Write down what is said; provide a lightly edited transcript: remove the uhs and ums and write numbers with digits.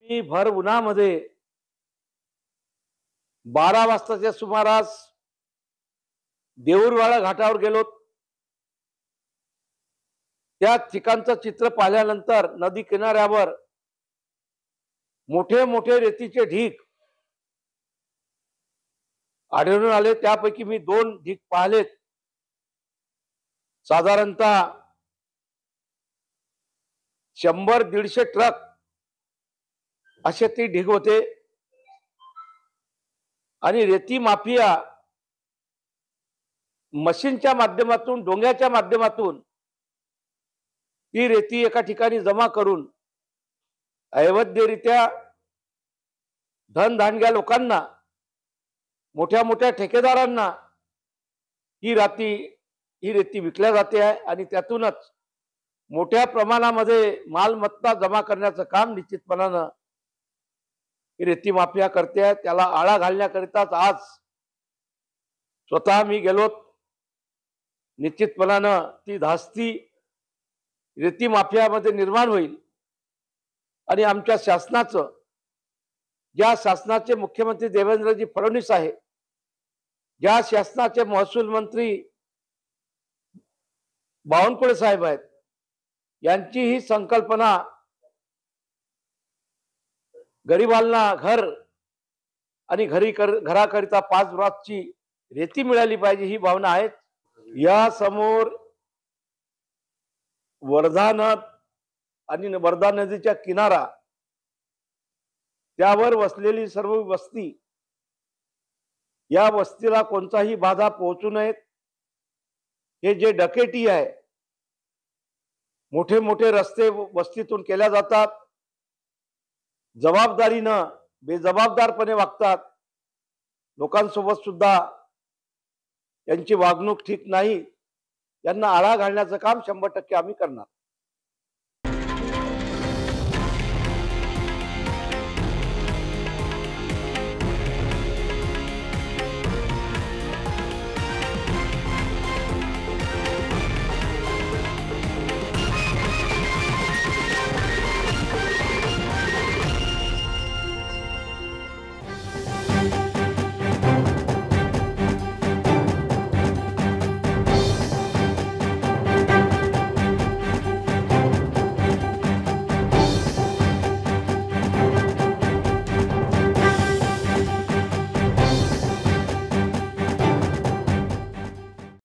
मी भर उन्हामध्ये 12 वाजताच्या सुमारास देऊरवाडा घाटावर गेलो. त्या ठिकाणचं चित्र पाहिल्यानंतर नदी किनाऱ्यावर मोठे मोठे रेतीचे ढीग आढळून आले. त्यापैकी मी 2 ढीग पाहिलेत. साधारणतः 100-150 ट्रक असे ते ढीग होते. आणि रेती माफिया मशीनच्या माध्यमातून, डोंग्याच्या माध्यमातून ती रेती एका ठिकाणी जमा करून अवैधरित्या धनधानग्या लोकांना, मोठ्या मोठ्या ठेकेदारांना ही रेती विकल्या जाते आहे. आणि त्यातूनच मोठ्या प्रमाणामध्ये मालमत्ता जमा करण्याचं काम निश्चितपणानं ही रेती माफिया करते आहे. त्याला आळा घालण्याकरिताच आज स्वतः मी गेलो. निश्चितपणानं ती धास्ती रेती माफियामध्ये निर्माण होईल. आणि आमच्या शासनाचं, ज्या शासनाचे मुख्यमंत्री देवेंद्रजी फडणवीस आहे, ज्या शासनाचे महसूल मंत्री बावनकुळे साहेब आहेत, यांची ही संकल्पना गरिबांना घर आणि घराकरिता 5 ब्रॉकची रेती मिळाली पाहिजे ही भावना आहे. या समोर वर्धा नद आणि वर्धा नदीच्या किनारा, त्यावर वसलेली सर्व वस्ती, या वस्तीला कोणताही बाधा पोहोचू नयेत. हे जे डकेटी आहे, मोठे मोठे रस्ते वस्तीतून केल्या जातात. जबाबदारीनं बेजबाबदारपणे वागतात. लोकांसोबत सुद्धा यांची वागणूक ठीक नाही. यांना आळा घालण्याचं काम 100% आम्ही करणार.